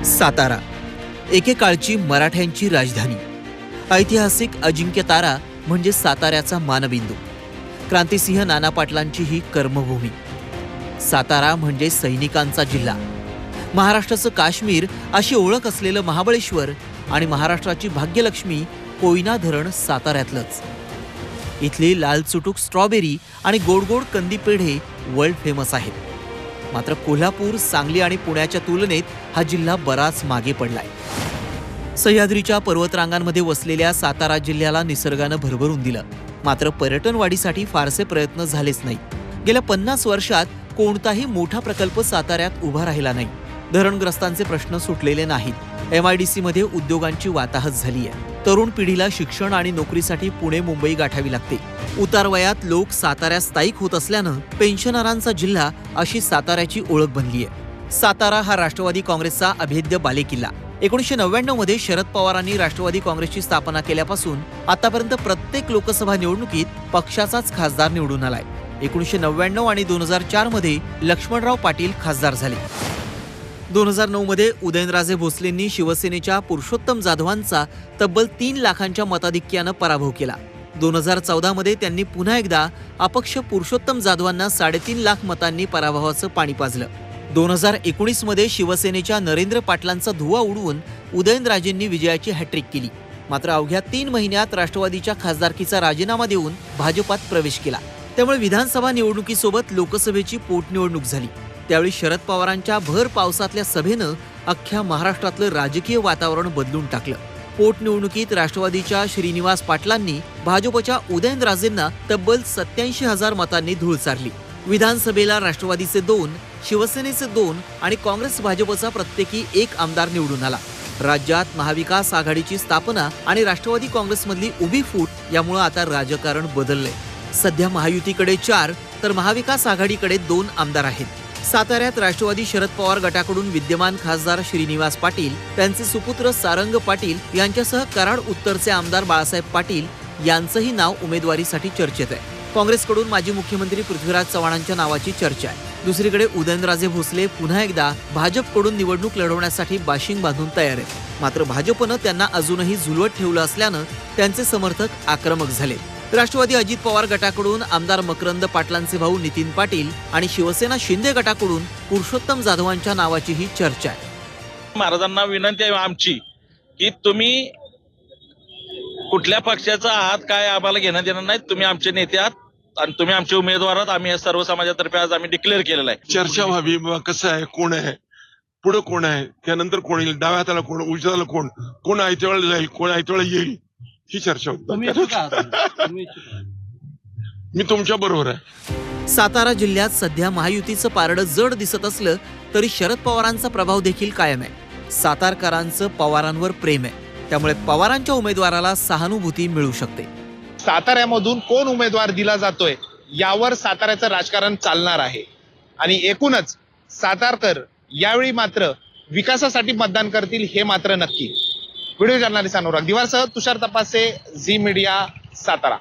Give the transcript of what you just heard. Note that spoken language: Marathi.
सातारा एकेकाळची मराठ्यांची राजधानी, ऐतिहासिक अजिंक्य तारा म्हणजे साताऱ्याचा मानबिंदू, क्रांतिसिंह नाना पाटलांची ही कर्मभूमी. सातारा म्हणजे सैनिकांचा जिल्हा, महाराष्ट्राचं काश्मीर अशी ओळख असलेलं महाबळेश्वर आणि महाराष्ट्राची भाग्यलक्ष्मी कोयना धरण साताऱ्यातलंच. इथली लालचुटूक स्ट्रॉबेरी आणि गोडगोड कंदी पेढे वर्ल्ड फेमस आहेत. मात्र कोल्हापूर, सांगली आणि पुण्याच्या तुलनेत हा जिल्हा बराच मागे पडलाय. सह्याद्रीच्या पर्वतरांगांमध्ये वसलेल्या सातारा जिल्ह्याला निसर्गानं भरभरून दिलं, मात्र पर्यटन वाढीसाठी फारसे प्रयत्न झालेच नाही. गेल्या 50 वर्षात कोणताही मोठा प्रकल्प साताऱ्यात उभा राहिला नाही. धरणग्रस्तांचे प्रश्न सुटलेले नाहीत. MIDC मध्ये उद्योगांची वाताहत झाली आहे. तरुण पिढीला शिक्षण आणि नोकरीसाठी पुणे, मुंबई गाठावी लागते. उतार वयात लोक साताऱ्यात स्थायिक होत असल्यानं पेन्शनरांचा जिल्हा अशी साताऱ्याची ओळख बनली आहे. सातारा हा राष्ट्रवादी काँग्रेसचा अभेद्य बालेकिल्ला. 1999 मध्ये शरद पवारांनी राष्ट्रवादी काँग्रेसची स्थापना केल्यापासून आतापर्यंत प्रत्येक लोकसभा निवडणुकीत पक्षाचाच खासदार निवडून आलाय. 1999 आणि 2004 मध्ये लक्ष्मणराव पाटील खासदार झाले. 2009 मध्ये उदयनराजे भोसलेंनी शिवसेनेच्या पुरुषोत्तम जाधवांचा तब्बल 3 लाखांच्या मताधिक्यानं पराभव केला. 2014 मध्ये त्यांनी पुन्हा एकदा अपक्ष पुरुषोत्तम जाधवांना 3.5 लाख मतांनी पराभवाचं पाणी पाजलं. 2019 मध्ये शिवसेनेच्या नरेंद्र पाटलांचा धुव्वा उडवून उदयनराजेंनी विजयाची हॅट्रिक केली. मात्र अवघ्या 3 महिन्यात राष्ट्रवादीच्या खासदारकीचा राजीनामा देऊन भाजपात प्रवेश केला. त्यामुळे विधानसभा निवडणुकीसोबत लोकसभेची पोटनिवडणूक झाली. त्यावेळी शरद पवारांच्या भर पावसातल्या सभेनं अख्ख्या महाराष्ट्रातलं राजकीय वातावरण बदलून टाकलं. पोटनिवडणुकीत राष्ट्रवादीच्या श्रीनिवास पाटलांनी भाजपच्या उदयनराजेंना तब्बल 87,000 मतांनी धूळ चारली. विधानसभेला राष्ट्रवादीचे 2, शिवसेनेचे 2 आणि काँग्रेस भाजपचा प्रत्येकी 1 आमदार निवडून आला. राज्यात महाविकास आघाडीची स्थापना आणि राष्ट्रवादी काँग्रेसमधली उभी फूट यामुळे आता राजकारण बदललंय. सध्या महायुतीकडे 4 तर महाविकास आघाडीकडे 2 आमदार आहेत. साताऱ्यात राष्ट्रवादी शरद पवार गटाकडून विद्यमान खासदार श्रीनिवास पाटील, त्यांचे सुपुत्र सारंग पाटील यांच्यासह कराड उत्तरचे आमदार बाळासाहेब पाटील यांचंही नाव उमेदवारीसाठी चर्चेत आहे. काँग्रेसकडून माजी मुख्यमंत्री पृथ्वीराज चव्हाणांच्या नावाची चर्चा आहे. दुसरीकडे उदयनराजे भोसले पुन्हा एकदा भाजपकडून निवडणूक लढवण्यासाठी बाशिंग बांधून तयार आहेत. मात्र भाजपनं त्यांना अजूनही झुलवत ठेवलं असल्यानं त्यांचे समर्थक आक्रमक झाले. राष्ट्रवादी अजित पवार गटाकडून आमदार मकरंद पाटलांचे भाऊ नितीन पाटील आणि शिवसेना शिंदे गटाकडून पुरुषोत्तम जाधवांच्या नावाचीही चर्चा आहे. महाराजांना विनंती आहे आमची की तुम्ही कुठल्या पक्षाचा आहात काय आम्हाला घेणं देणं नाही. तुम्ही आमचे नेते आहात आणि तुम्ही आमचे उमेदवार आहात. आम्ही सर्व समाजातर्फे आज आम्ही डिक्लेअर केलेलं आहे. चर्चा व्हावी, कसं आहे, कोण आहे पुढे, कोण आहे त्यानंतर, कोण येईल डाव्या हाताला, कोण उजव्या हाताला, कोण आयत्या वेळेला जाईल, कोण आयत्या वेळेला येईल, ही चर्चा होती. मी तुमच्या बरोबर आहे. सातारा जिल्ह्यात सध्या महायुतीचं पारडं जड दिसत असलं तरी शरद पवारांचा प्रभाव देखील कायम आहे. सातारकरांचं पवारांवर प्रेम आहे, त्यामुळे पवारांच्या उमेदवाराला सहानुभूती मिळू शकते. साताऱ्यामधून कोण उमेदवार दिला जातोय यावर साताऱ्याचं राजकारण चालणार आहे. आणि एकूणच सातारकर यावेळी मात्र विकासासाठी मतदान करतील हे मात्र नक्की. व्हिडिओ जर्नलिस्ट अनुराग दिवारसह तुषार तपासे, झी मीडिया, सातारा.